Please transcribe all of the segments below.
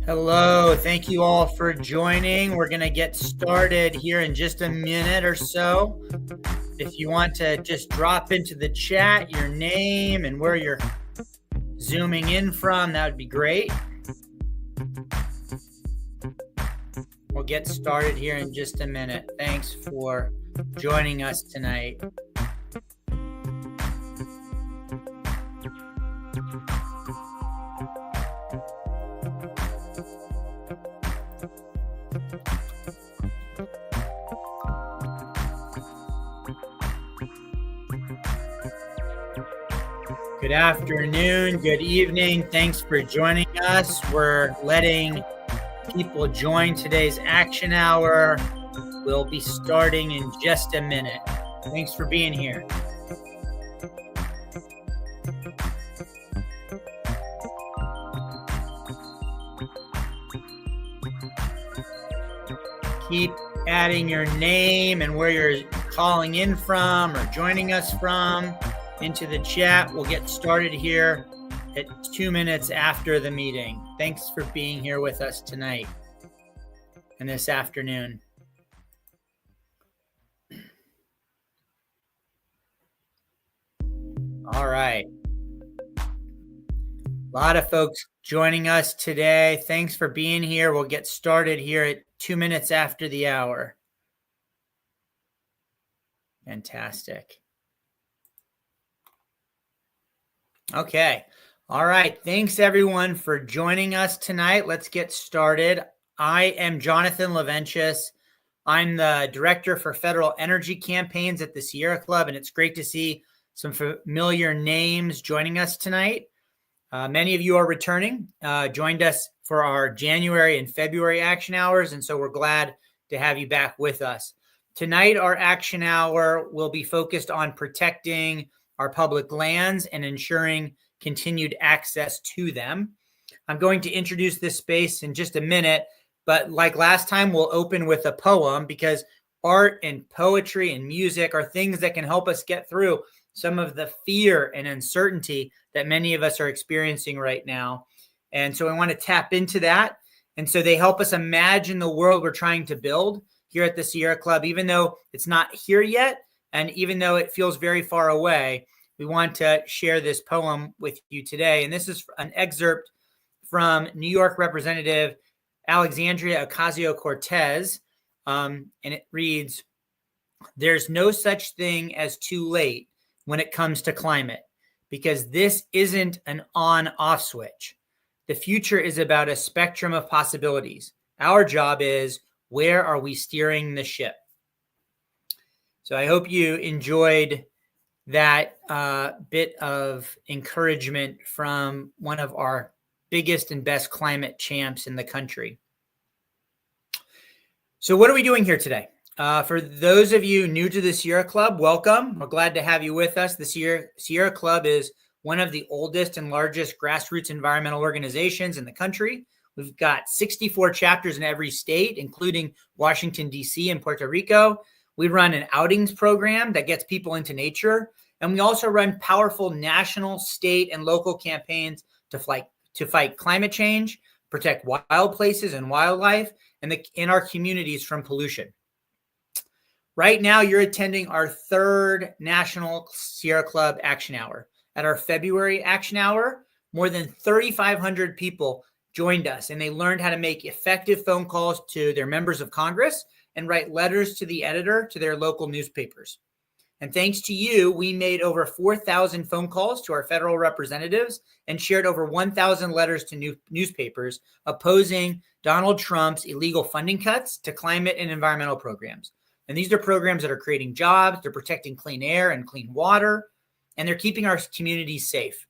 Hello, thank you all for joining. We're going to get started here in just a minute or so. If you want to just drop into the chat your name and where you're zooming in from, that would be great. We'll get started here in just a minute. Thanks for joining us tonight. Good afternoon, good evening. Thanks for joining us. We're letting people join today's action hour. We'll be starting in just a minute. Thanks for being here. Keep adding your name and where you're calling in from or joining us from into the chat. We'll get started here at 2 minutes after the meeting. Thanks for being here with us tonight and this afternoon. All right. A lot of folks joining us today. Thanks for being here. We'll get started here at 2 minutes after the hour. Fantastic. Okay. All right. Thanks everyone for joining us tonight. Let's get started. I am Jonathan Laventus. I'm the Director for Federal Energy Campaigns at the Sierra Club, and it's great to see some familiar names joining us tonight. Many of you are returning, joined us for our January and February action hours, and so we're glad to have you back with us. Tonight, our action hour will be focused on protecting our public lands and ensuring continued access to them. I'm going to introduce this space in just a minute, but like last time, we'll open with a poem because art and poetry and music are things that can help us get through some of the fear and uncertainty that many of us are experiencing right now. And so I want to tap into that. And so they help us imagine the world we're trying to build here at the Sierra Club, even though it's not here yet. And even though it feels very far away, we want to share this poem with you today. And this is an excerpt from New York Representative Alexandria Ocasio-Cortez. And it reads, "There's no such thing as too late when it comes to climate, because this isn't an on-off switch. The future is about a spectrum of possibilities. Our job is, where are we steering the ship?" So I hope you enjoyed that bit of encouragement from one of our biggest and best climate champs in the country. So what are we doing here today? For those of you new to the Sierra Club, welcome. We're glad to have you with us. The Sierra Club is one of the oldest and largest grassroots environmental organizations in the country. We've got 64 chapters in every state, including Washington, D.C. and Puerto Rico. We run an outings program that gets people into nature. And we also run powerful national, state, and local campaigns to fight climate change, protect wild places and wildlife, and in our communities from pollution. Right now, you're attending our third National Sierra Club Action Hour. At our February Action Hour, more than 3,500 people joined us, and they learned how to make effective phone calls to their members of Congress and write letters to the editor to their local newspapers. And thanks to you, we made over 4,000 phone calls to our federal representatives and shared over 1,000 letters to newspapers opposing Donald Trump's illegal funding cuts to climate and environmental programs. And these are programs that are creating jobs, they're protecting clean air and clean water, and they're keeping our communities safe.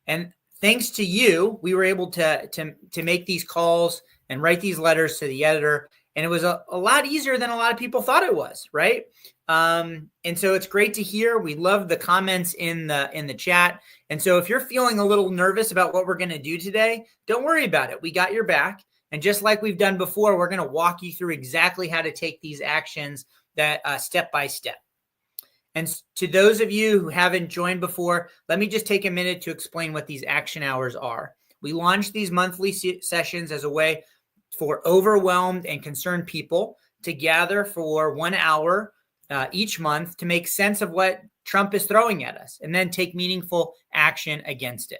And thanks to you, we were able to make these calls and write these letters to the editor. And it was a lot easier than a lot of people thought it was, right? And so it's great to hear. We love the comments in the chat. And so if you're feeling a little nervous about what we're going to do today, don't worry about it. We got your back. And just like we've done before, we're going to walk you through exactly how to take these actions that step by step. And to those of you who haven't joined before, let me just take a minute to explain what these action hours are. We launched these monthly sessions as a way for overwhelmed and concerned people to gather for 1 hour each month to make sense of what Trump is throwing at us and then take meaningful action against it.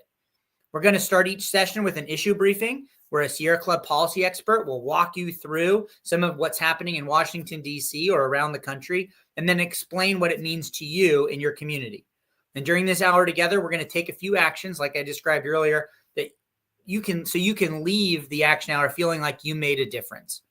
We're going to start each session with an issue briefing where a Sierra Club policy expert will walk you through some of what's happening in Washington, D.C. or around the country, and then explain what it means to you in your community. And during this hour together, we're going to take a few actions, like I described earlier, that you can leave the action hour feeling like you made a difference.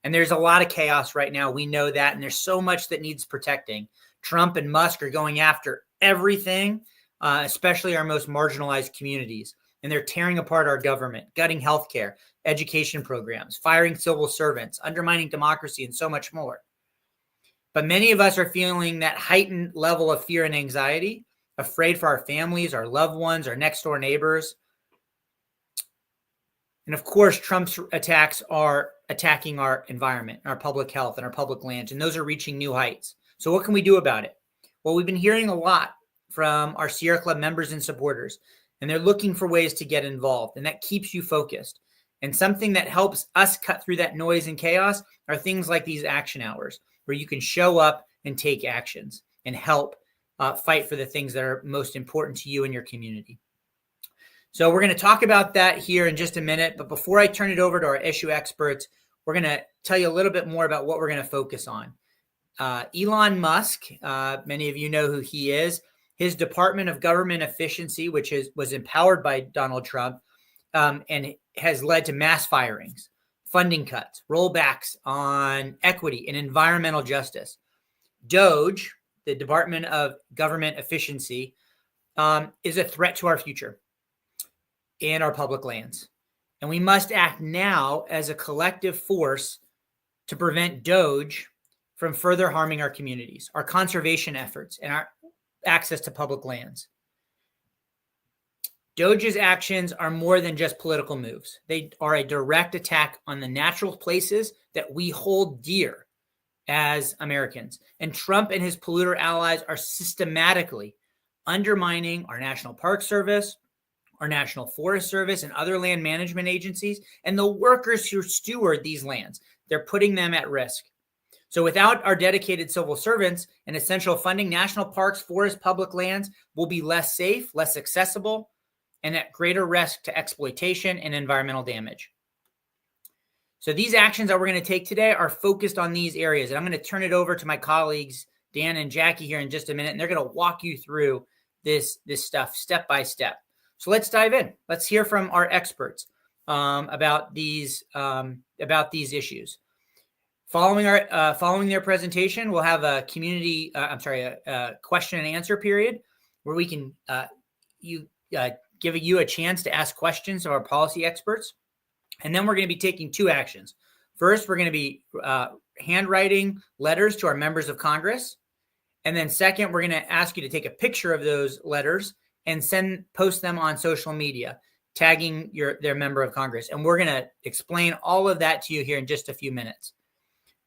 And there's a lot of chaos right now. We know that. And there's so much that needs protecting. Trump and Musk are going after everything, especially our most marginalized communities. And they're tearing apart our government, gutting healthcare, education programs, firing civil servants, undermining democracy, and so much more. But many of us are feeling that heightened level of fear and anxiety, afraid for our families, our loved ones, our next door neighbors. And of course, Trump's attacks are attacking our environment, our public health, and our public lands, and those are reaching new heights. So what can we do about it? Well, we've been hearing a lot from our Sierra Club members and supporters, and they're looking for ways to get involved, and that keeps you focused. And something that helps us cut through that noise and chaos are things like these action hours, where you can show up and take actions and help fight for the things that are most important to you and your community. So we're going to talk about that here in just a minute. But before I turn it over to our issue experts, we're going to tell you a little bit more about what we're going to focus on. Elon Musk, many of you know who he is. His Department of Government Efficiency, which was empowered by Donald Trump, and has led to mass firings, funding cuts, rollbacks on equity and environmental justice. DOGE, the Department of Government Efficiency, is a threat to our future and our public lands. And we must act now as a collective force to prevent DOGE from further harming our communities, our conservation efforts, and our access to public lands. DOGE's actions are more than just political moves. They are a direct attack on the natural places that we hold dear as Americans. And Trump and his polluter allies are systematically undermining our National Park Service, our National Forest Service, and other land management agencies, and the workers who steward these lands. They're putting them at risk. So without our dedicated civil servants and essential funding, national parks, forests, public lands will be less safe, less accessible, and at greater risk to exploitation and environmental damage. So these actions that we're going to take today are focused on these areas. And I'm going to turn it over to my colleagues, Dan and Jackie, here in just a minute, and they're going to walk you through this stuff step by step. So let's dive in. Let's hear from our experts about these issues. Following their presentation, we'll have a a question and answer period where we can give you a chance to ask questions of our policy experts. And then we're going to be taking two actions. First, we're going to be handwriting letters to our members of Congress. And then second, we're going to ask you to take a picture of those letters and post them on social media, tagging their member of Congress. And we're going to explain all of that to you here in just a few minutes.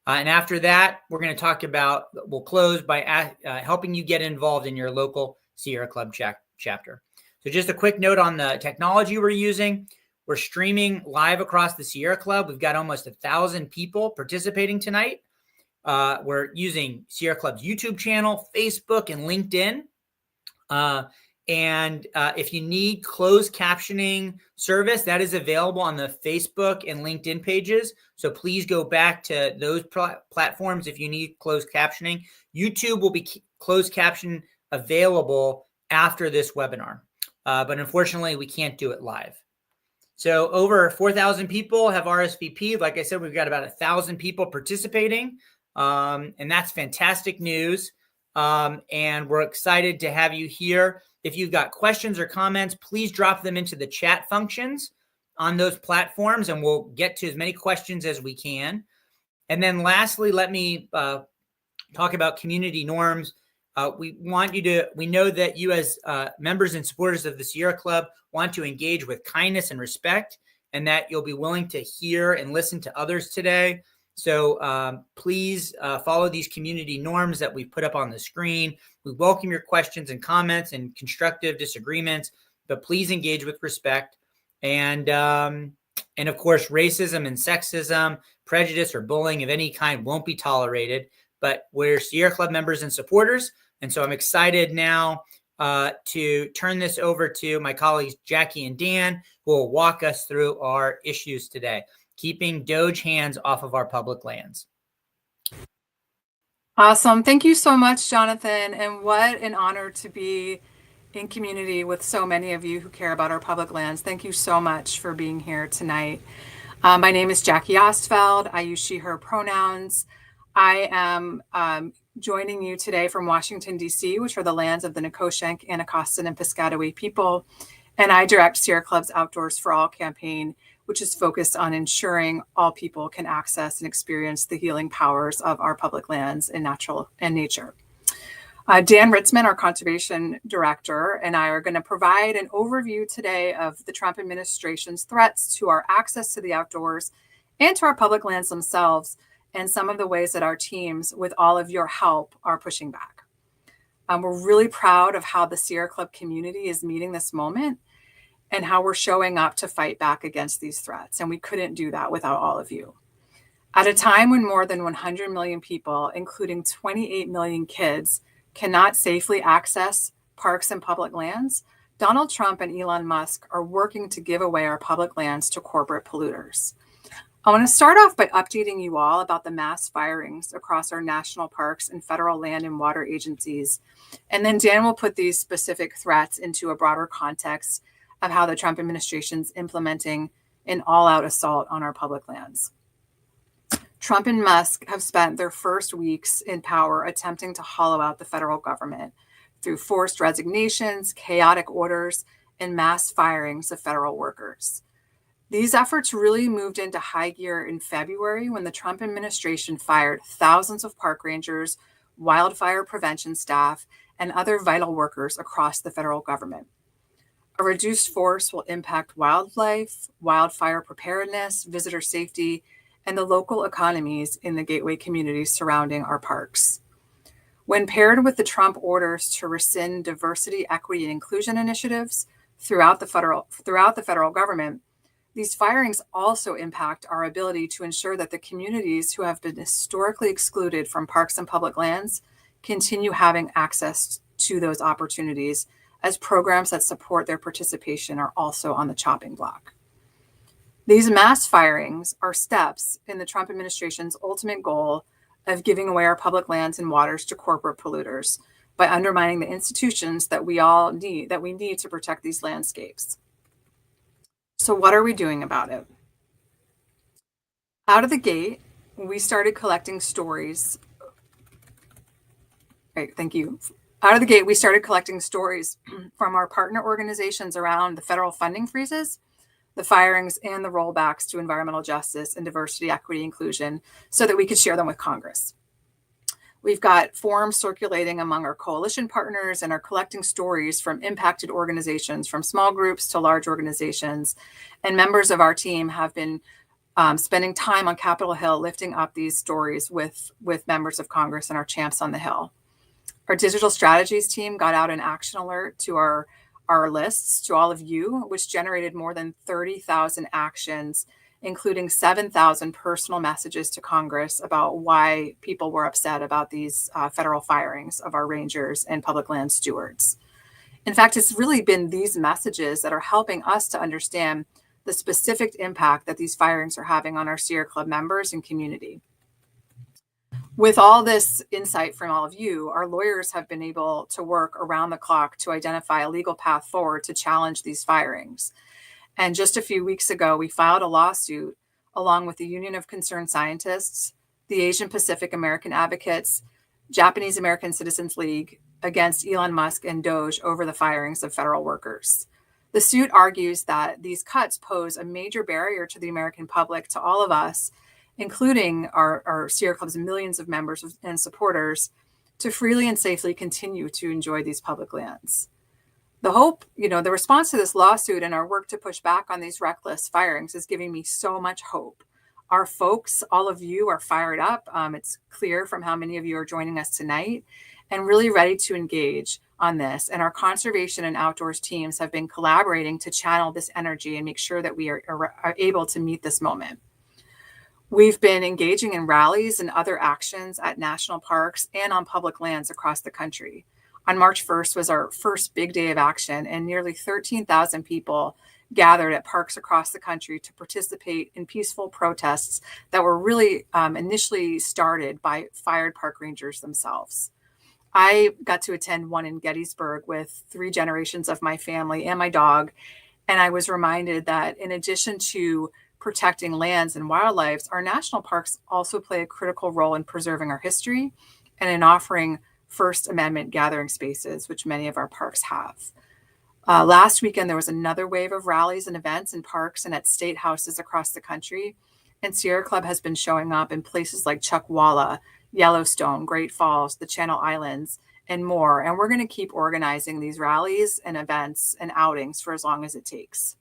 And after that, we'll close by helping you get involved in your local Sierra Club chapter. So just a quick note on the technology we're using. We're streaming live across the Sierra Club. We've got almost 1,000 people participating tonight. We're using Sierra Club's YouTube channel, Facebook, and LinkedIn. And if you need closed captioning service, that is available on the Facebook and LinkedIn pages. So please go back to those platforms if you need closed captioning. YouTube will be closed caption available after this webinar. But unfortunately, we can't do it live. So over 4,000 people have RSVP'd. Like I said, we've got about 1,000 people participating. And that's fantastic news. And we're excited to have you here. If you've got questions or comments, please drop them into the chat functions on those platforms, and we'll get to as many questions as we can. And then lastly, let me talk about community norms. We know that you as members and supporters of the Sierra Club want to engage with kindness and respect, and that you'll be willing to hear and listen to others today. So please follow these community norms that we've put up on the screen. We welcome your questions and comments and constructive disagreements, but please engage with respect. And of course, racism and sexism, prejudice, or bullying of any kind won't be tolerated. But we're Sierra Club members and supporters. And so I'm excited now to turn this over to my colleagues, Jackie and Dan, who will walk us through our issues today, keeping Doge hands off of our public lands. Awesome. Thank you so much, Jonathan. And what an honor to be in community with so many of you who care about our public lands. Thank you so much for being here tonight. My name is Jackie Ostfeld. I use she, her pronouns. I am joining you today from Washington, D.C., which are the lands of the Nacotchtank, Anacostan, and Piscataway people. And I direct Sierra Club's Outdoors for All campaign, which is focused on ensuring all people can access and experience the healing powers of our public lands and nature. Dan Ritzman, our conservation director, and I are going to provide an overview today of the Trump administration's threats to our access to the outdoors and to our public lands themselves, and some of the ways that our teams, with all of your help, are pushing back. We're really proud of how the Sierra Club community is meeting this moment and how we're showing up to fight back against these threats. And we couldn't do that without all of you. At a time when more than 100 million people, including 28 million kids, cannot safely access parks and public lands, Donald Trump and Elon Musk are working to give away our public lands to corporate polluters. I want to start off by updating you all about the mass firings across our national parks and federal land and water agencies. And then Dan will put these specific threats into a broader context of how the Trump administration is implementing an all-out assault on our public lands. Trump and Musk have spent their first weeks in power attempting to hollow out the federal government through forced resignations, chaotic orders, and mass firings of federal workers. These efforts really moved into high gear in February when the Trump administration fired thousands of park rangers, wildfire prevention staff, and other vital workers across the federal government. A reduced force will impact wildlife, wildfire preparedness, visitor safety, and the local economies in the gateway communities surrounding our parks. When paired with the Trump orders to rescind diversity, equity, and inclusion initiatives throughout the federal government, these firings also impact our ability to ensure that the communities who have been historically excluded from parks and public lands continue having access to those opportunities, as programs that support their participation are also on the chopping block. These mass firings are steps in the Trump administration's ultimate goal of giving away our public lands and waters to corporate polluters by undermining the institutions that we need to protect these landscapes. So what are we doing about it? Out of the gate, we started collecting stories. Right, thank you. Out of the gate, we started collecting stories from our partner organizations around the federal funding freezes, the firings, and the rollbacks to environmental justice and diversity, equity, inclusion, so that we could share them with Congress. We've got forms circulating among our coalition partners and are collecting stories from impacted organizations, from small groups to large organizations. And members of our team have been spending time on Capitol Hill lifting up these stories with members of Congress and our champs on the Hill. Our digital strategies team got out an action alert to our lists to all of you, which generated more than 30,000 actions, including 7,000 personal messages to Congress about why people were upset about these federal firings of our rangers and public land stewards. In fact, it's really been these messages that are helping us to understand the specific impact that these firings are having on our Sierra Club members and community. With all this insight from all of you, our lawyers have been able to work around the clock to identify a legal path forward to challenge these firings. And just a few weeks ago, we filed a lawsuit along with the Union of Concerned Scientists, the Asian Pacific American Advocates, Japanese American Citizens League against Elon Musk and Doge over the firings of federal workers. The suit argues that these cuts pose a major barrier to the American public, to all of us, including our Sierra Club's millions of members and supporters, to freely and safely continue to enjoy these public lands. The response to this lawsuit and our work to push back on these reckless firings is giving me so much hope. Our folks, all of you, are fired up. It's clear from how many of you are joining us tonight and really ready to engage on this. And our conservation and outdoors teams have been collaborating to channel this energy and make sure that we are able to meet this moment. We've been engaging in rallies and other actions at national parks and on public lands across the country. On March 1st was our first big day of action, and nearly 13,000 people gathered at parks across the country to participate in peaceful protests that were really initially started by fired park rangers themselves. I got to attend one in Gettysburg with 3 generations of my family and my dog, and I was reminded that in addition to protecting lands and wildlife, our national parks also play a critical role in preserving our history and in offering First Amendment gathering spaces, which many of our parks have. Last weekend, there was another wave of rallies and events in parks and at state houses across the country. And Sierra Club has been showing up in places like Chuckwalla, Yellowstone, Great Falls, the Channel Islands, and more. And we're going to keep organizing these rallies and events and outings for as long as it takes.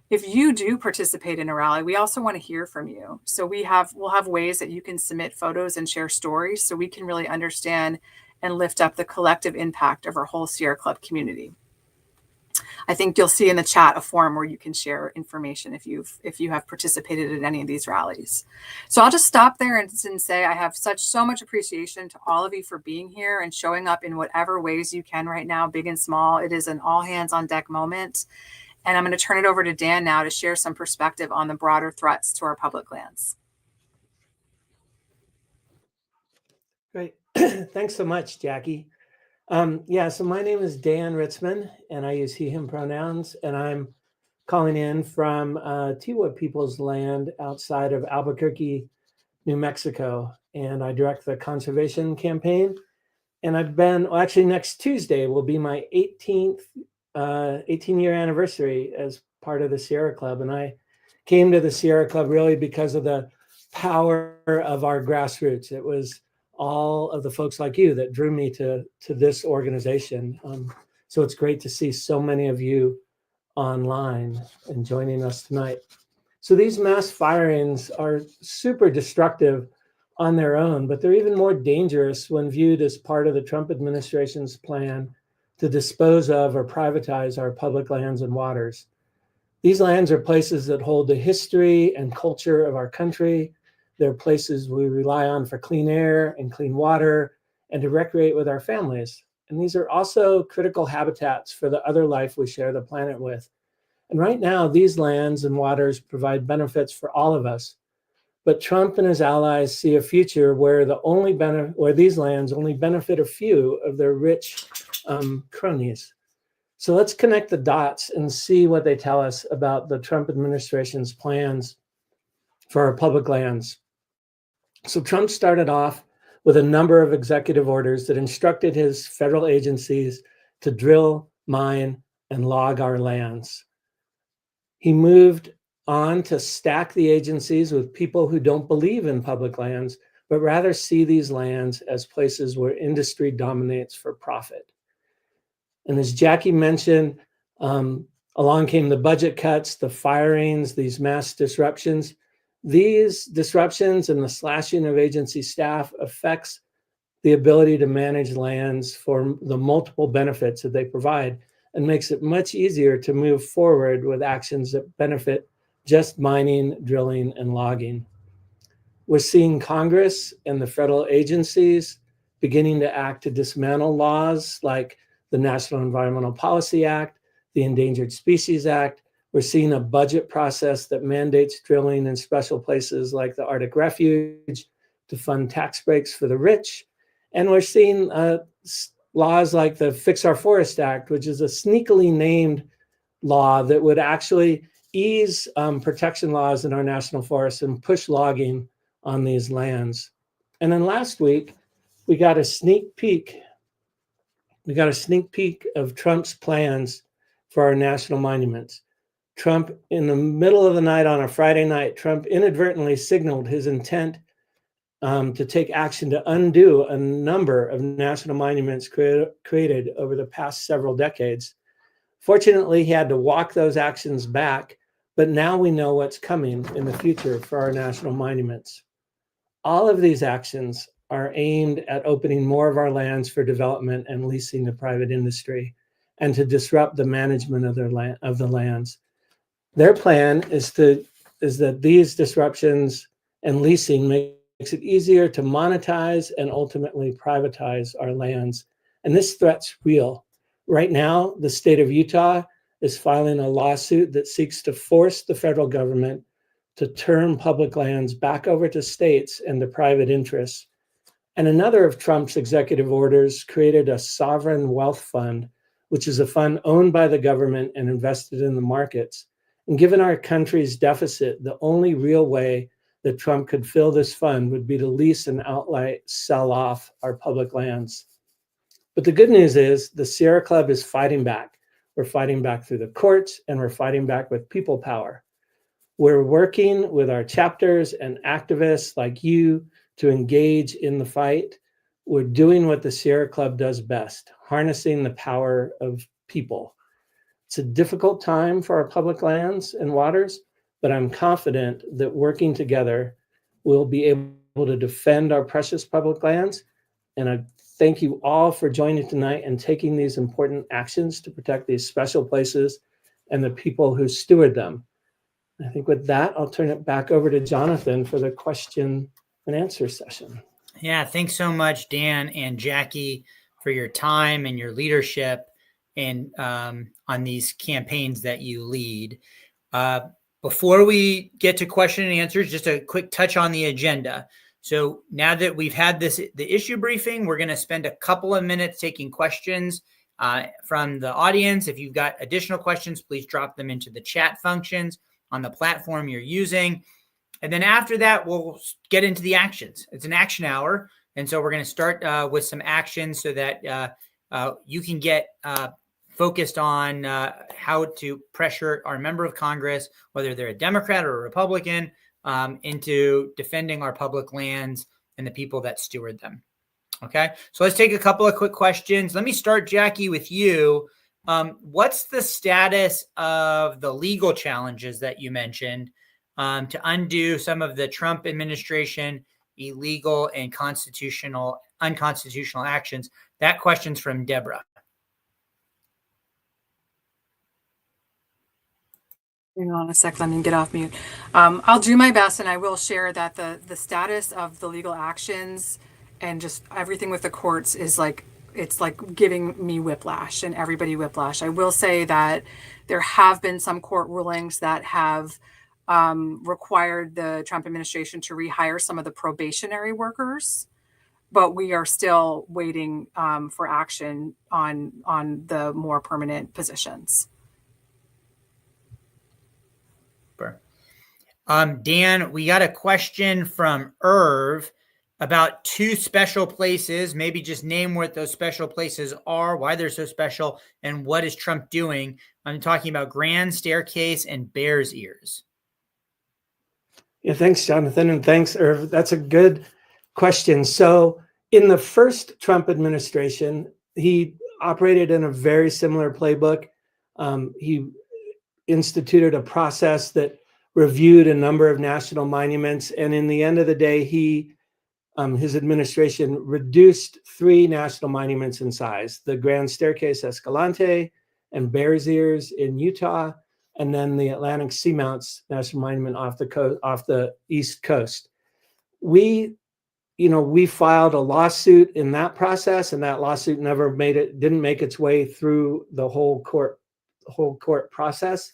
If you do participate in a rally, we also want to hear from you. So we'll have ways that you can submit photos and share stories so we can really understand and lift up the collective impact of our whole Sierra Club community. I think you'll see in the chat a form where you can share information if you have participated in any of these rallies. So I'll just stop there and say I have so much appreciation to all of you for being here and showing up in whatever ways you can right now, big and small. It is an all hands on deck moment. And I'm going to turn it over to Dan now to share some perspective on the broader threats to our public lands. Great. Thanks so much, Jackie. So my name is Dan Ritzman, and I use he, him pronouns, and I'm calling in from Tiwa People's Land outside of Albuquerque, New Mexico, and I direct the conservation campaign. And I've been, actually next Tuesday will be my 18-year anniversary as part of the Sierra Club. And I came to the Sierra Club really because of the power of our grassroots. It was all of the folks like you that drew me to this organization. So it's great to see so many of you online and joining us tonight. So these mass firings are super destructive on their own, but they're even more dangerous when viewed as part of the Trump administration's plan to dispose of or privatize our public lands and waters. These lands are places that hold the history and culture of our country. They're places we rely on for clean air and clean water and to recreate with our families. And these are also critical habitats for the other life we share the planet with. And right now, these lands and waters provide benefits for all of us. But Trump and his allies see a future where these lands only benefit a few of their rich cronies. So let's connect the dots and see what they tell us about the Trump administration's plans for our public lands. So Trump started off with a number of executive orders that instructed his federal agencies to drill, mine, and log our lands. He moved on to stack the agencies with people who don't believe in public lands, but rather see these lands as places where industry dominates for profit. And as Jackie mentioned, along came the budget cuts, the firings, these mass disruptions. These disruptions and the slashing of agency staff affects the ability to manage lands for the multiple benefits that they provide and makes it much easier to move forward with actions that benefit just mining, drilling, and logging. We're seeing Congress and the federal agencies beginning to act to dismantle laws like the National Environmental Policy Act, the Endangered Species Act. We're seeing a budget process that mandates drilling in special places like the Arctic Refuge to fund tax breaks for the rich. And we're seeing laws like the Fix Our Forest Act, which is a sneakily named law that would actually ease protection laws in our national forests and push logging on these lands. And then last week, we got a sneak peek of Trump's plans for our national monuments. Trump, in the middle of the night on a Friday night, Trump inadvertently signaled his intent to take action to undo a number of national monuments created over the past several decades. Fortunately, he had to walk those actions back, but now we know what's coming in the future for our national monuments. All of these actions are aimed at opening more of our lands for development and leasing to private industry, and to disrupt the management of the lands. Their plan is that these disruptions and leasing makes it easier to monetize and ultimately privatize our lands. And this threat's real. Right now, the state of Utah is filing a lawsuit that seeks to force the federal government to turn public lands back over to states and to private interests. And another of Trump's executive orders created a sovereign wealth fund, which is a fund owned by the government and invested in the markets. And given our country's deficit, the only real way that Trump could fill this fund would be to lease and outright sell off our public lands. But the good news is the Sierra Club is fighting back. We're fighting back through the courts, and we're fighting back with people power. We're working with our chapters and activists like you to engage in the fight. We're doing what the Sierra Club does best, harnessing the power of people. It's a difficult time for our public lands and waters, but I'm confident that working together, we'll be able to defend our precious public lands. And I thank you all for joining tonight and taking these important actions to protect these special places and the people who steward them. I think with that, I'll turn it back over to Jonathan for the question and answer session. Yeah, thanks so much, Dan and Jackie, for your time and your leadership and on these campaigns that you lead. Before we get to question and answers, just a quick touch on the agenda. So now that we've had the issue briefing, we're going to spend a couple of minutes taking questions from the audience. If you've got additional questions, please drop them into the chat functions on the platform you're using. And then after that, we'll get into the actions. It's an action hour. And so we're going to start with some actions so that you can get focused on how to pressure our member of Congress, whether they're a Democrat or a Republican, into defending our public lands and the people that steward them. Okay, so let's take a couple of quick questions. Let me start, Jackie, with you. What's the status of the legal challenges that you mentioned to undo some of the Trump administration illegal and unconstitutional actions? That question's from Deborah. Hang on a sec, let me get off mute. I'll do my best, and I will share that the status of the legal actions and just everything with the courts is like, it's like giving me whiplash and everybody whiplash. I will say that there have been some court rulings that have required the Trump administration to rehire some of the probationary workers, but we are still waiting for action on the more permanent positions. Dan, we got a question from Irv about two special places. Maybe just name what those special places are, why they're so special, and what is Trump doing. I'm talking about Grand Staircase and Bears Ears. Yeah, thanks, Jonathan, and thanks, Irv. That's a good question. So in the first Trump administration, he operated in a very similar playbook. He instituted a process that reviewed a number of national monuments, and in the end of the day, his administration reduced 3 national monuments in size: the Grand Staircase Escalante and Bears Ears in Utah, and then the Atlantic Seamounts National Monument off the East Coast. We filed a lawsuit in that process, and that lawsuit didn't make its way through the whole court process.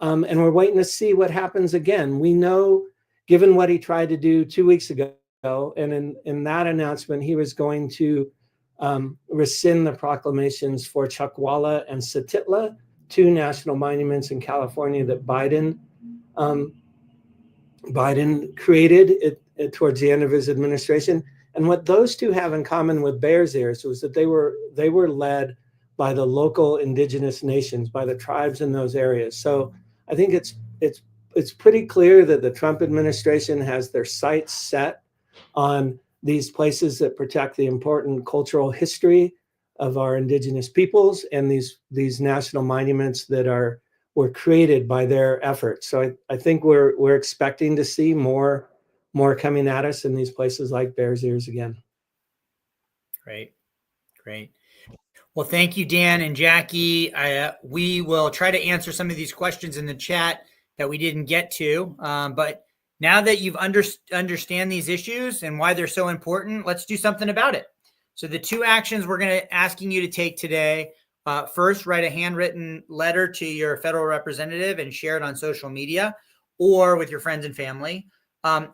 And we're waiting to see what happens again. We know, given what he tried to do 2 weeks ago, and in that announcement, he was going to rescind the proclamations for Chuckwalla and Satitla, 2 national monuments in California that Biden created towards the end of his administration. And what those 2 have in common with Bears Ears was that they were led by the local indigenous nations, by the tribes in those areas. So I think it's pretty clear that the Trump administration has their sights set on these places that protect the important cultural history of our indigenous peoples, and these national monuments that were created by their efforts. So I think we're expecting to see more coming at us in these places like Bears Ears again. Great. Great. Well, thank you, Dan and Jackie. We will try to answer some of these questions in the chat that we didn't get to. But now that you've understand these issues and why they're so important, let's do something about it. So the two actions we're going to asking you to take today. First, write a handwritten letter to your federal representative and share it on social media or with your friends and family.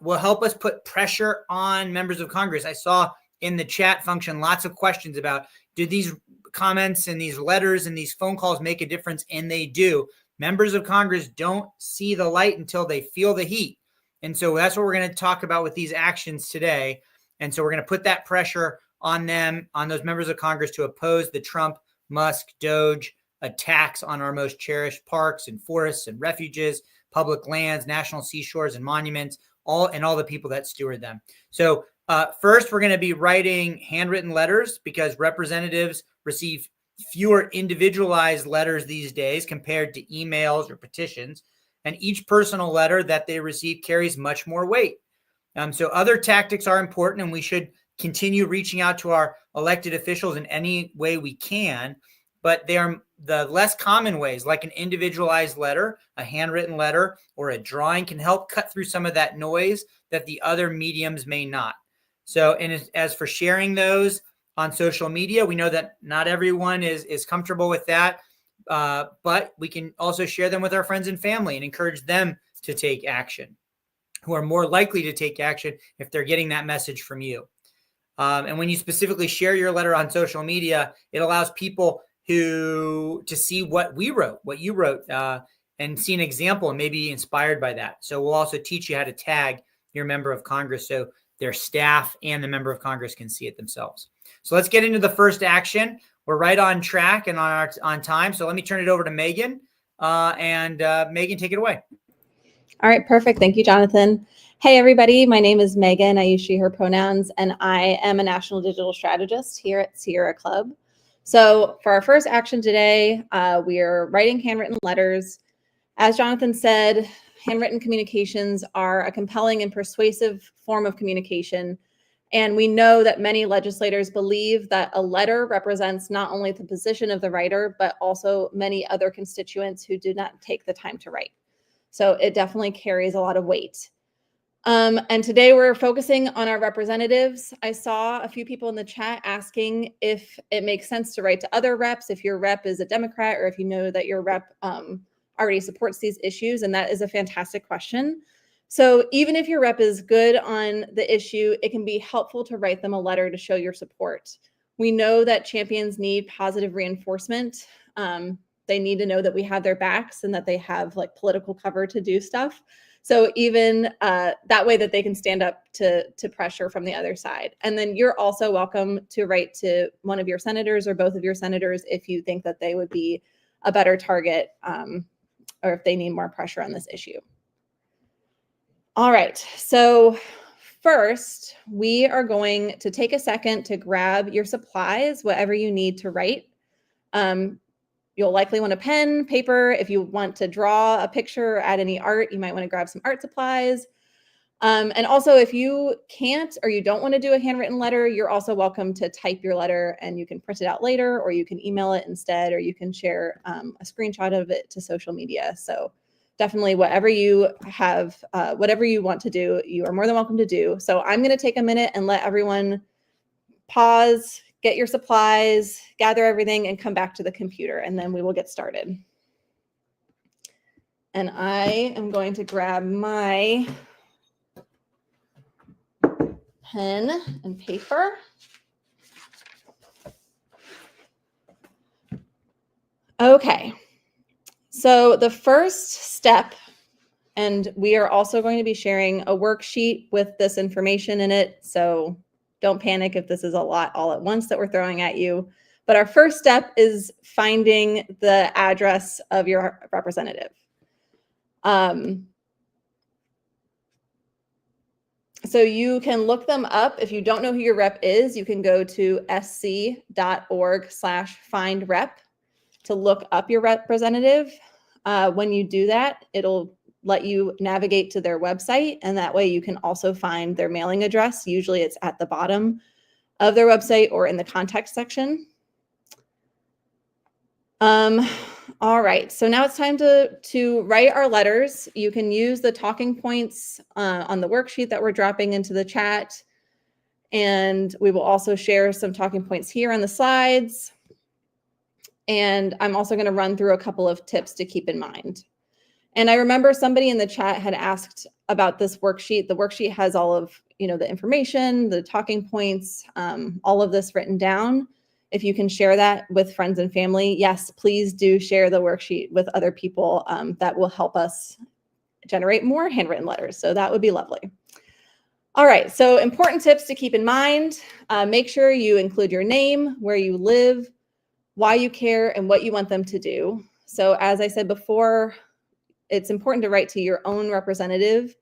Will help us put pressure on members of Congress. I saw in the chat function lots of questions about, do these comments and these letters and these phone calls make a difference? And they do. Members of Congress don't see the light until they feel the heat. And so that's what we're going to talk about with these actions today. And so we're going to put that pressure on them, on those members of Congress, to oppose the Trump, Musk, Doge attacks on our most cherished parks and forests and refuges, public lands, national seashores and monuments, all the people that steward them. So first, we're going to be writing handwritten letters because representatives receive fewer individualized letters these days compared to emails or petitions. And each personal letter that they receive carries much more weight. So other tactics are important, and we should continue reaching out to our elected officials in any way we can. But they are the less common ways, like an individualized letter, a handwritten letter, or a drawing, can help cut through some of that noise that the other mediums may not. So, and as for sharing those on social media, we know that not everyone is comfortable with that, but we can also share them with our friends and family and encourage them to take action, who are more likely to take action if they're getting that message from you. And when you specifically share your letter on social media, it allows people to see what you wrote, and see an example and maybe be inspired by that. So we'll also teach you how to tag your member of Congress so their staff and the member of Congress can see it themselves. So let's get into the first action. We're right on track and on time. So let me turn it over to Megan. Megan, take it away. All right, perfect. Thank you, Jonathan. Hey, everybody. My name is Megan. I use she, her pronouns, and I am a national digital strategist here at Sierra Club. So for our first action today, we are writing handwritten letters. As Jonathan said, handwritten communications are a compelling and persuasive form of communication. And we know that many legislators believe that a letter represents not only the position of the writer, but also many other constituents who do not take the time to write. So it definitely carries a lot of weight. And today we're focusing on our representatives. I saw a few people in the chat asking if it makes sense to write to other reps, if your rep is a Democrat, or if you know that your rep already supports these issues. And that is a fantastic question. So even if your rep is good on the issue, it can be helpful to write them a letter to show your support. We know that champions need positive reinforcement. They need to know that we have their backs and that they have like political cover to do stuff. So even that way that they can stand up to pressure from the other side. And then you're also welcome to write to one of your senators or both of your senators if you think that they would be a better target or if they need more pressure on this issue. All right, so first, we are going to take a second to grab your supplies, whatever you need to write. You'll likely want a pen, paper. If you want to draw a picture or add any art, you might want to grab some art supplies. And also, if you can't or you don't want to do a handwritten letter, you're also welcome to type your letter and you can print it out later, or you can email it instead, or you can share a screenshot of it to social media. So definitely whatever you have, whatever you want to do, you are more than welcome to do. So I'm going to take a minute and let everyone pause, get your supplies, gather everything, and come back to the computer, and then we will get started. And I am going to grab my pen and paper. Okay, so the first step, and we are also going to be sharing a worksheet with this information in it, so don't panic if this is a lot all at once that we're throwing at you. But our first step is finding the address of your representative. So you can look them up. If you don't know who your rep is, you can go to sc.org/findrep to look up your representative. When you do that, it'll let you navigate to their website, and that way you can also find their mailing address. Usually it's at the bottom of their website or in the context section. All right, so now it's time to write our letters. You can use the talking points on the worksheet that we're dropping into the chat. And we will also share some talking points here on the slides. And I'm also going to run through a couple of tips to keep in mind. And I remember somebody in the chat had asked about this worksheet. The worksheet has all of the information, the talking points, all of this written down. If you can share that with friends and family, yes, please do share the worksheet with other people. That will help us generate more handwritten letters. So that would be lovely. All right, so important tips to keep in mind. Make sure you include your name, where you live, why you care, and what you want them to do. So as I said before, it's important to write to your own representative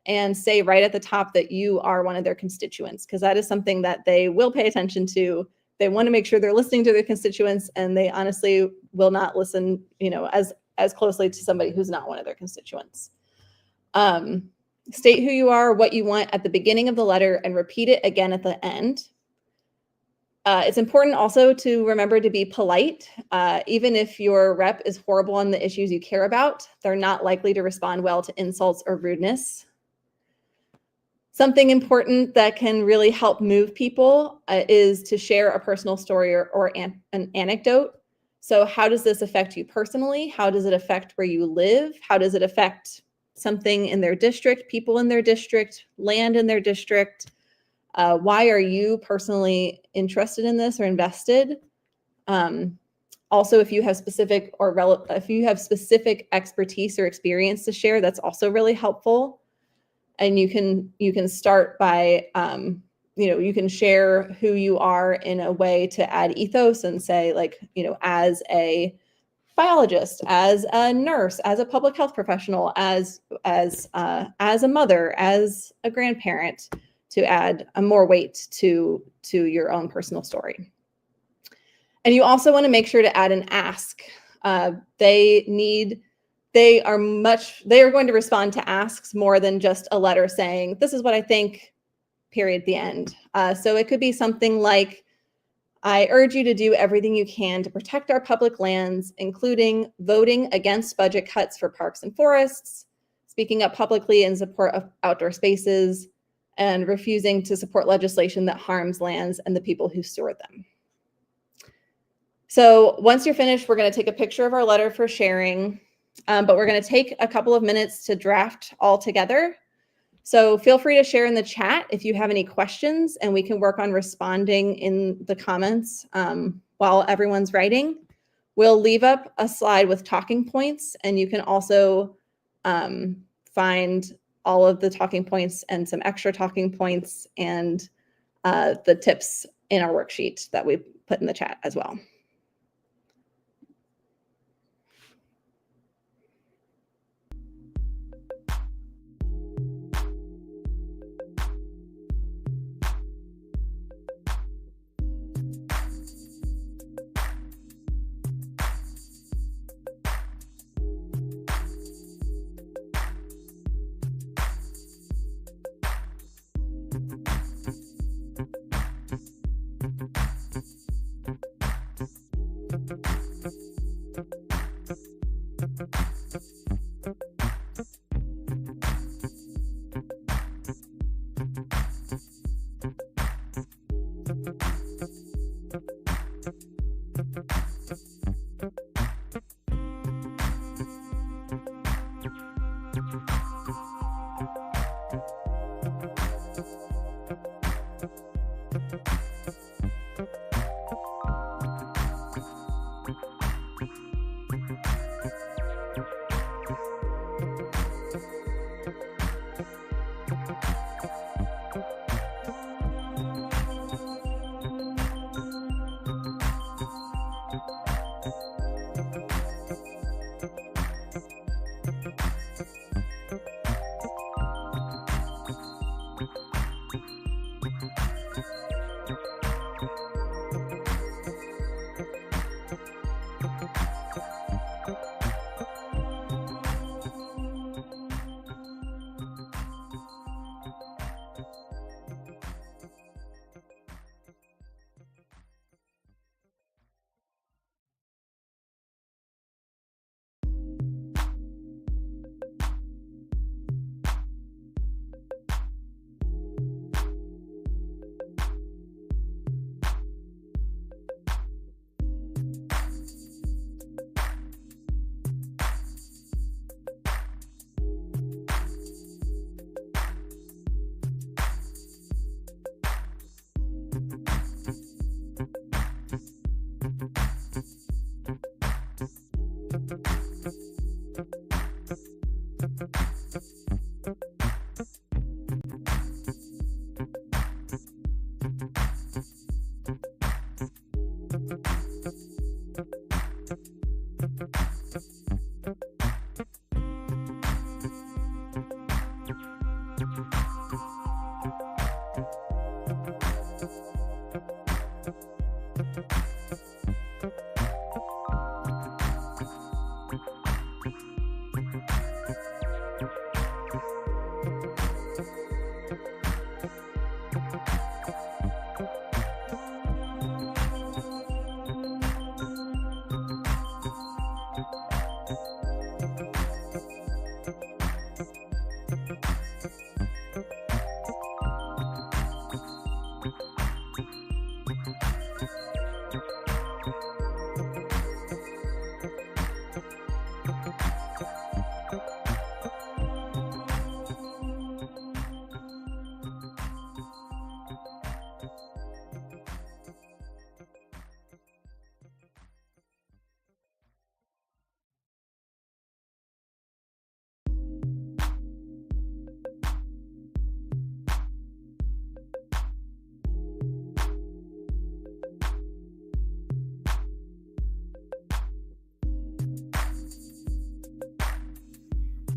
and say right at the top that you are one of their constituents, because that is something that they will pay attention to. They want to make sure they're listening to their constituents, and they honestly will not listen, as closely to somebody who's not one of their constituents. State who you are, what you want at the beginning of the letter, and repeat it again at the end. It's important also to remember to be polite. Even if your rep is horrible on the issues you care about, they're not likely to respond well to insults or rudeness. Something important that can really help move people is to share a personal story or an anecdote. So how does this affect you personally? How does it affect where you live? How does it affect something in their district, people in their district, land in their district? Why are you personally interested in this or invested? Also, if you have specific expertise or experience to share, that's also really helpful. And you can start by, you can share who you are in a way to add ethos and say, like, as a biologist, as a nurse, as a public health professional, as a mother, as a grandparent, to add more weight to your own personal story. And you also want to make sure to add an ask. They are going to respond to asks more than just a letter saying, this is what I think, period, at the end. So it could be something like, I urge you to do everything you can to protect our public lands, including voting against budget cuts for parks and forests, speaking up publicly in support of outdoor spaces, and refusing to support legislation that harms lands and the people who steward them. So once you're finished, we're going to take a picture of our letter for sharing, but we're going to take a couple of minutes to draft all together. So feel free to share in the chat if you have any questions, and we can work on responding in the comments while everyone's writing. We'll leave up a slide with talking points, and you can also find all of the talking points and some extra talking points and the tips in our worksheet that we put in the chat as well.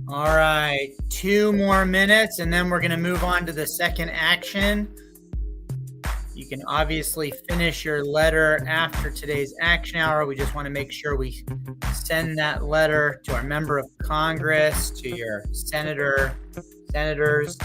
All right, 2 more minutes, and then we're going to move on to the second action. You can obviously finish your letter after today's action hour. We just want to make sure we send that letter to our member of Congress, to your senators.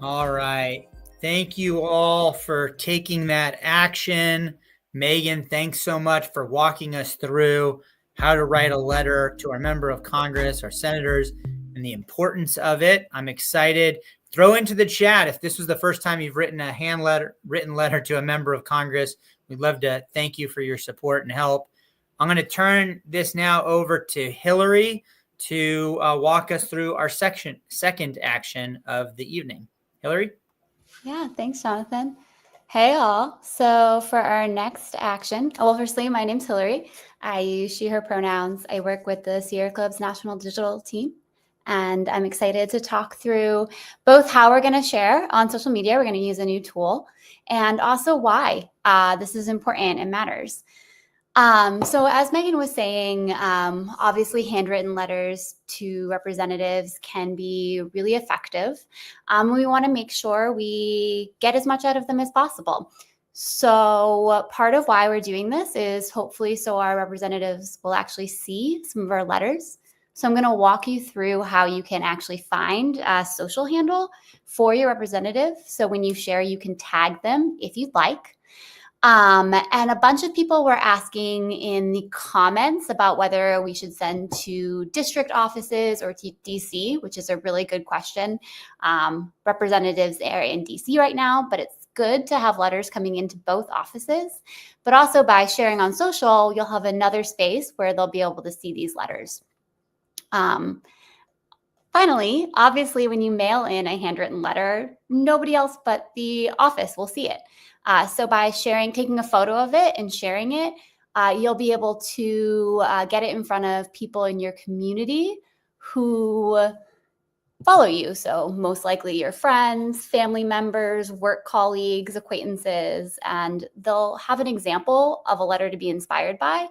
All right. Thank you all for taking that action. Megan, thanks so much for walking us through how to write a letter to our member of Congress, our senators, and the importance of it. I'm excited. Throw into the chat if this was the first time you've written a written letter to a member of Congress. We'd love to thank you for your support and help. I'm going to turn this now over to Hillary to walk us through our second action of the evening. Hillary? Yeah, thanks, Jonathan. Hey, all. So for our next action, well, firstly, my name's Hillary. I use she, her pronouns. I work with the Sierra Club's National Digital Team, and I'm excited to talk through both how we're going to share on social media. We're going to use a new tool, and also why this is important and matters. So as Megan was saying, obviously handwritten letters to representatives can be really effective. We want to make sure we get as much out of them as possible. So part of why we're doing this is hopefully so our representatives will actually see some of our letters. So I'm going to walk you through how you can actually find a social handle for your representative. So when you share, you can tag them if you'd like. And a bunch of people were asking in the comments about whether we should send to district offices or to DC, which is a really good question. Representatives are in DC right now, but it's good to have letters coming into both offices. But also by sharing on social, you'll have another space where they'll be able to see these letters. Finally, obviously, when you mail in a handwritten letter, nobody else but the office will see it. So by taking a photo of it and sharing it, you'll be able to get it in front of people in your community who follow you. So most likely your friends, family members, work colleagues, acquaintances, and they'll have an example of a letter to be inspired by.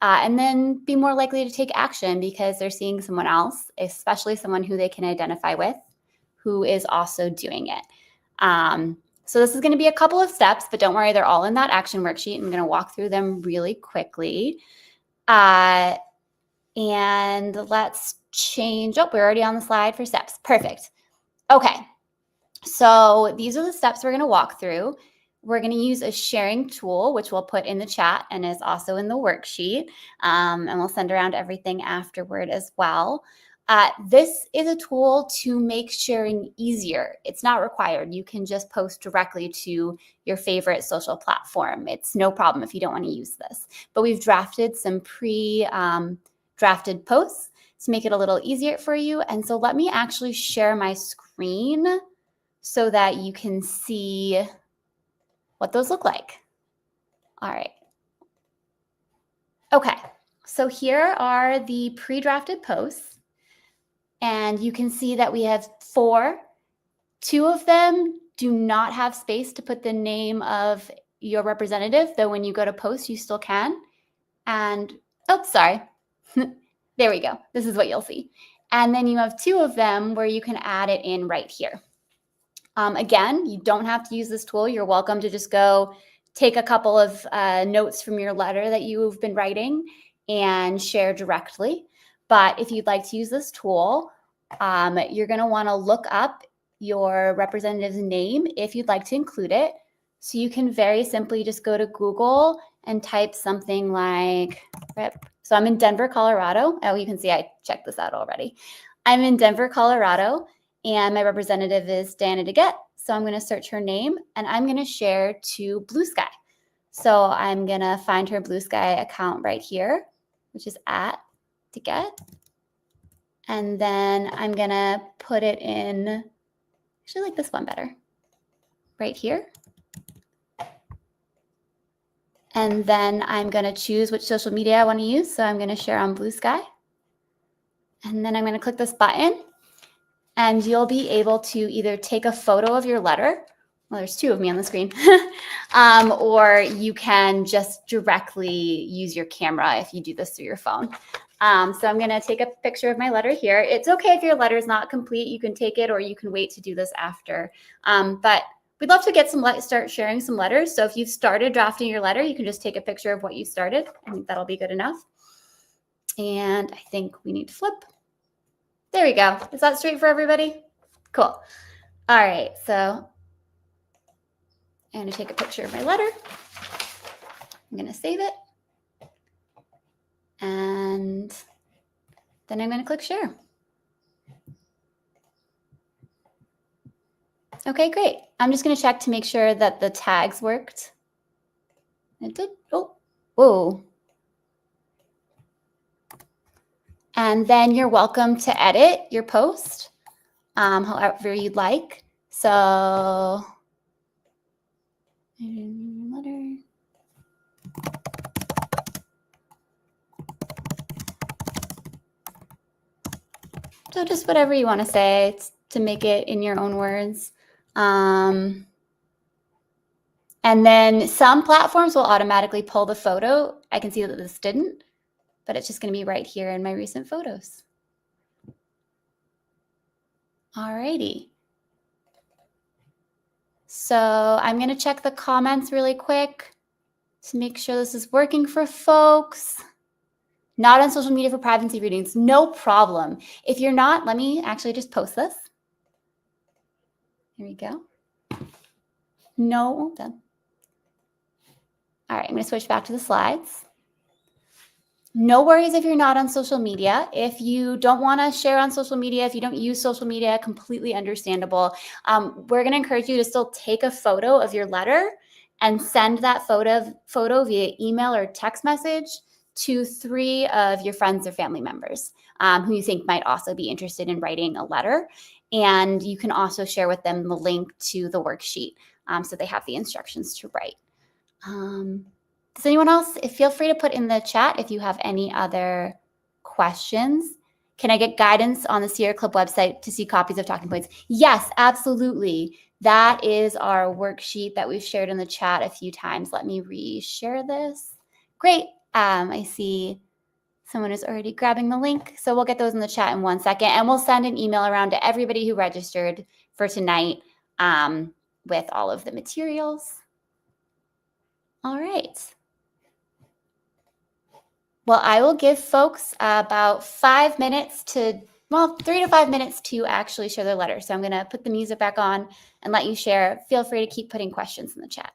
And then be more likely to take action because they're seeing someone else, especially someone who they can identify with, who is also doing it. So this is going to be a couple of steps, but don't worry, they're all in that action worksheet. I'm going to walk through them really quickly. And let's change. Oh, we're already on the slide for steps. Perfect. Okay. So these are the steps we're going to walk through. We're going to use a sharing tool, which we'll put in the chat and is also in the worksheet. And we'll send around everything afterward as well. This is a tool to make sharing easier. It's not required. You can just post directly to your favorite social platform. It's no problem if you don't want to use this. But we've drafted some pre-drafted posts to make it a little easier for you. And so let me actually share my screen so that you can see what those look like. All right. Okay, so here are the pre-drafted posts. And you can see that we have 4. 2 of them do not have space to put the name of your representative, though when you go to post, you still can. And, oh, sorry. There we go. This is what you'll see. And then you have 2 of them where you can add it in right here. Again, you don't have to use this tool. You're welcome to just go take a couple of notes from your letter that you've been writing and share directly. But if you'd like to use this tool, you're going to want to look up your representative's name if you'd like to include it. So you can very simply just go to Google and type something like rep. So I'm in Denver, Colorado. Oh, you can see I checked this out already. I'm in Denver, Colorado, and my representative is Diana DeGette. So I'm going to search her name and I'm going to share to Blue Sky. So I'm going to find her Blue Sky account right here, which is @DeGette. And then I'm going to put it in, actually like this one better, right here. And then I'm going to choose which social media I want to use. So I'm going to share on Blue Sky. And then I'm going to click this button. And you'll be able to either take a photo of your letter. Well, there's 2 of me on the screen. Or you can just directly use your camera if you do this through your phone. So I'm going to take a picture of my letter here. It's okay if your letter is not complete. You can take it or you can wait to do this after. But we'd love to get start sharing some letters. So if you've started drafting your letter, you can just take a picture of what you started. I think that'll be good enough. And I think we need to flip. There we go. Is that straight for everybody? Cool. All right. So I'm going to take a picture of my letter. I'm going to save it. And then I'm going to click share. Okay, great. I'm just going to check to make sure that the tags worked. It did. Oh, whoa. And then you're welcome to edit your post however you'd like. So, letter. So just whatever you want to say to make it in your own words. And then some platforms will automatically pull the photo. I can see that this didn't, but it's just going to be right here in my recent photos. All righty. So I'm going to check the comments really quick to make sure this is working for folks. Not on social media for privacy readings. No problem. If you're not, let me actually just post this. Here we go. No, done. All right, I'm going to switch back to the slides. No worries if you're not on social media. If you don't want to share on social media, if you don't use social media, completely understandable. We're going to encourage you to still take a photo of your letter and send that photo via email or text message to 3 of your friends or family members who you think might also be interested in writing a letter. And you can also share with them the link to the worksheet so they have the instructions to write. Does anyone else, feel free to put in the chat if you have any other questions. Can I get guidance on the Sierra Club website to see copies of talking points? Yes, absolutely. That is our worksheet that we've shared in the chat a few times. Let me re-share this. Great. I see someone is already grabbing the link. So we'll get those in the chat in 1 second. And we'll send an email around to everybody who registered for tonight with all of the materials. All right. Well, I will give folks about 5 minutes to, 3 to 5 minutes to actually share their letter. So I'm going to put the music back on and let you share. Feel free to keep putting questions in the chat.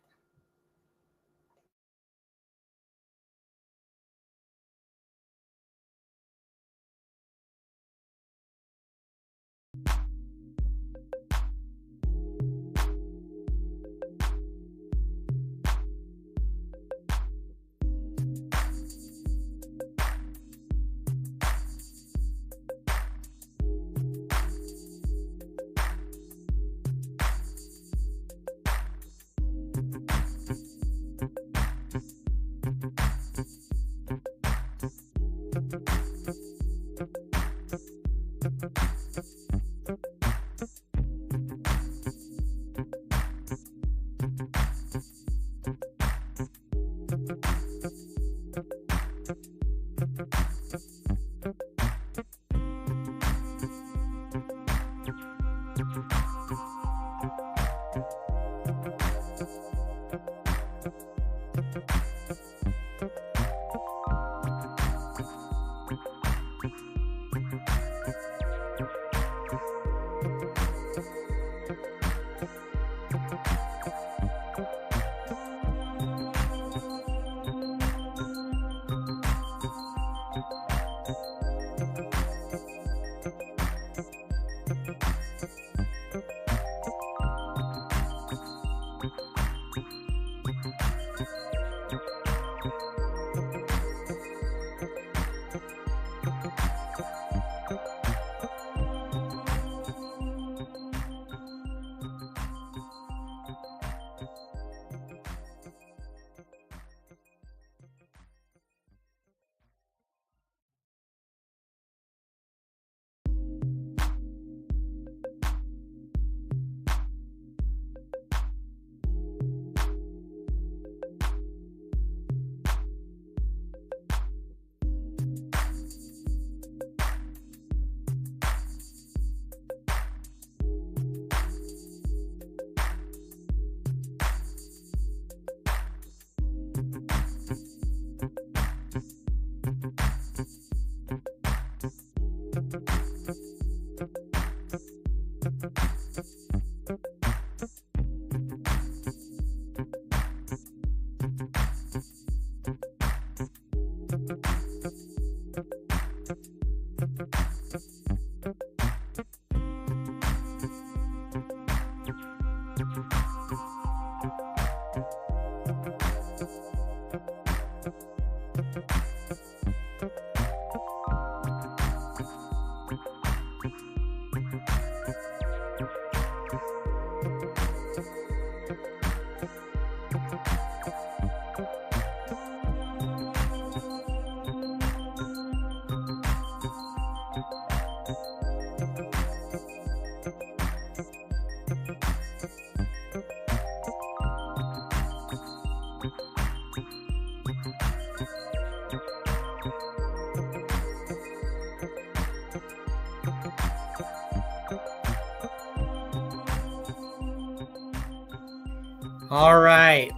All right.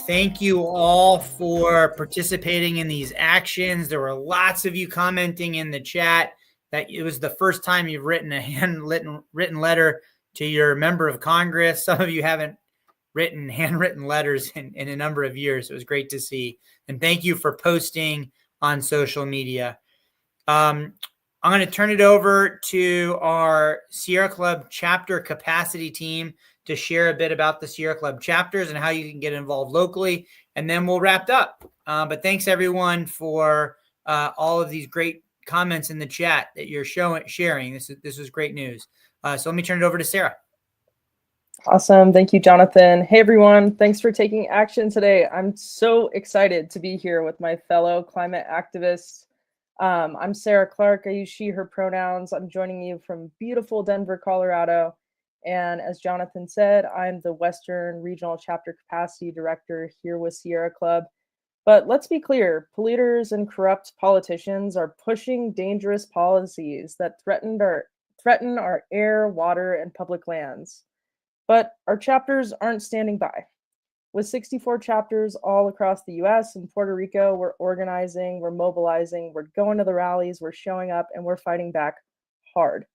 Thank you all for participating in these actions. There were lots of you commenting in the chat that it was the first time you've written a written letter to your member of Congress. Some of you haven't written handwritten letters in a number of years. It was great to see. And thank you for posting on social media. I'm going to turn it over to our Sierra Club chapter capacity team to share a bit about the Sierra Club chapters and how you can get involved locally. And then we'll wrap up. But thanks everyone for all of these great comments in the chat that you're sharing. This is great news. So let me turn it over to Sarah. Awesome. Thank you, Jonathan. Hey, everyone. Thanks for taking action today. I'm so excited to be here with my fellow climate activists. I'm Sarah Clark. I use she, her pronouns. I'm joining you from beautiful Denver, Colorado. And as Jonathan said, I'm the Western Regional Chapter Capacity Director here with Sierra Club. But let's be clear, polluters and corrupt politicians are pushing dangerous policies that threaten our air, water, and public lands. But our chapters aren't standing by. With 64 chapters all across the US and Puerto Rico, we're organizing, we're mobilizing, we're going to the rallies, we're showing up, and we're fighting back hard.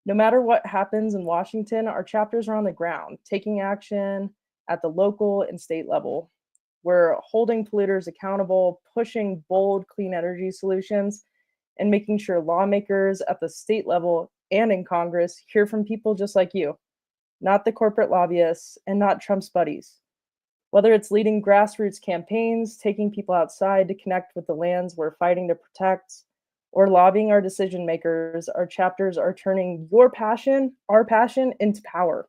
No matter what happens in Washington, our chapters are on the ground, taking action at the local and state level. We're holding polluters accountable, pushing bold clean energy solutions, and making sure lawmakers at the state level and in Congress hear from people just like you, not the corporate lobbyists and not Trump's buddies. Whether it's leading grassroots campaigns, taking people outside to connect with the lands we're fighting to protect, or lobbying our decision makers, our chapters are turning our passion, into power.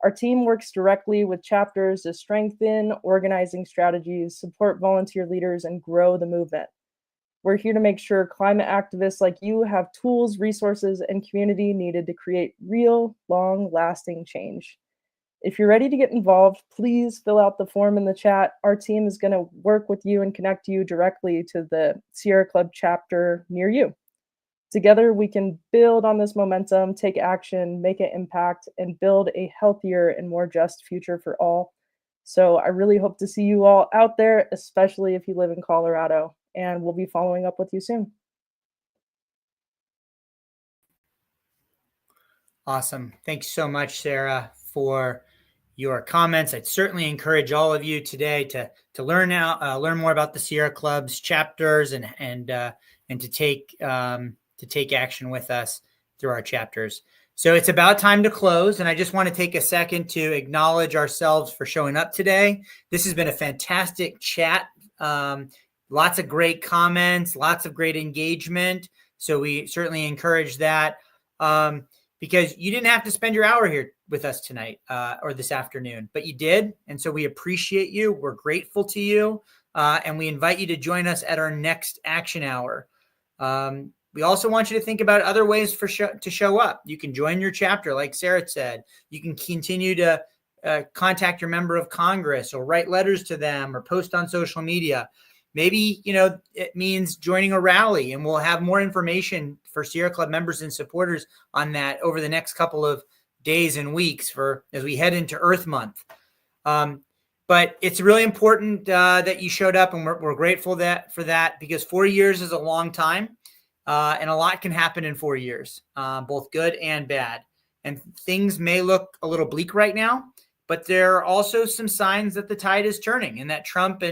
Our team works directly with chapters to strengthen organizing strategies, support volunteer leaders, and grow the movement. We're here to make sure climate activists like you have tools, resources, and community needed to create real, long-lasting change. If you're ready to get involved, please fill out the form in the chat. Our team is going to work with you and connect you directly to the Sierra Club chapter near you. Together, we can build on this momentum, take action, make an impact, and build a healthier and more just future for all. So I really hope to see you all out there, especially if you live in Colorado, and we'll be following up with you soon. Awesome. Thanks so much, Sarah, for your comments. I'd certainly encourage all of you today to learn more about the Sierra Club's chapters and to take action with us through our chapters. So it's about time to close, and I just want to take a second to acknowledge ourselves for showing up today. This has been a fantastic chat Lots of great comments, lots of great engagement. So we certainly encourage that because you didn't have to spend your hour here with us tonight or this afternoon, but you did. And so we appreciate you. We're grateful to you. And we invite you to join us at our next action hour. We also want you to think about other ways to show up. You can join your chapter, like Sarah said. You can continue to contact your member of Congress or write letters to them or post on social media. Maybe, it means joining a rally, and we'll have more information for Sierra Club members and supporters on that over the next couple of days and weeks as we head into Earth Month. But it's really important that you showed up, and we're grateful for that because 4 years is a long time, and a lot can happen in 4 years, both good and bad. And things may look a little bleak right now, but there are also some signs that the tide is turning and that Trump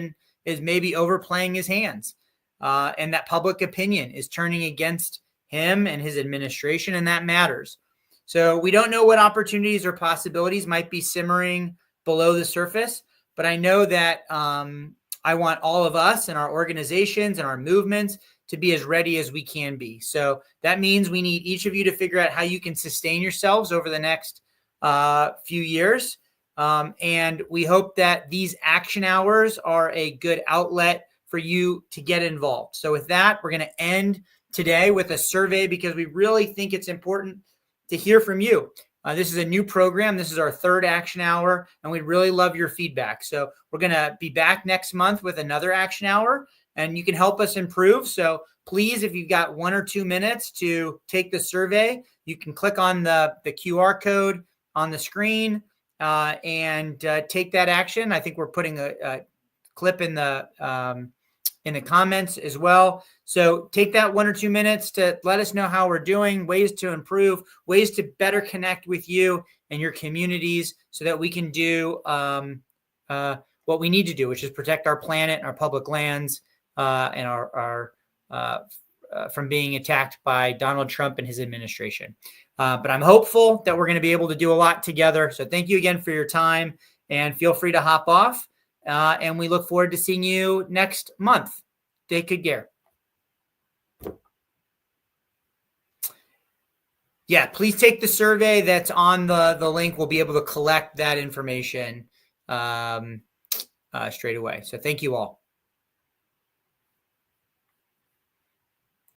is maybe overplaying his hands, and that public opinion is turning against him and his administration, and that matters. So we don't know what opportunities or possibilities might be simmering below the surface, but I know that I want all of us and our organizations and our movements to be as ready as we can be. So that means we need each of you to figure out how you can sustain yourselves over the next few years. And we hope that these action hours are a good outlet for you to get involved. So with that, we're going to end today with a survey because we really think it's important to hear from you. This is a new program. This is our third action hour, and we'd really love your feedback. So we're going to be back next month with another action hour, and you can help us improve. So please, if you've got 1 or 2 minutes to take the survey, you can click on the QR code on the screen and take that action. I think we're putting a clip in the comments as well. So take that 1 or 2 minutes to let us know how we're doing, ways to improve, ways to better connect with you and your communities so that we can do what we need to do, which is protect our planet and our public lands and our from being attacked by Donald Trump and his administration. But I'm hopeful that we're going to be able to do a lot together. So thank you again for your time, and feel free to hop off. And we look forward to seeing you next month. Take good care. Yeah, please take the survey that's on the link. We'll be able to collect that information straight away. So thank you all.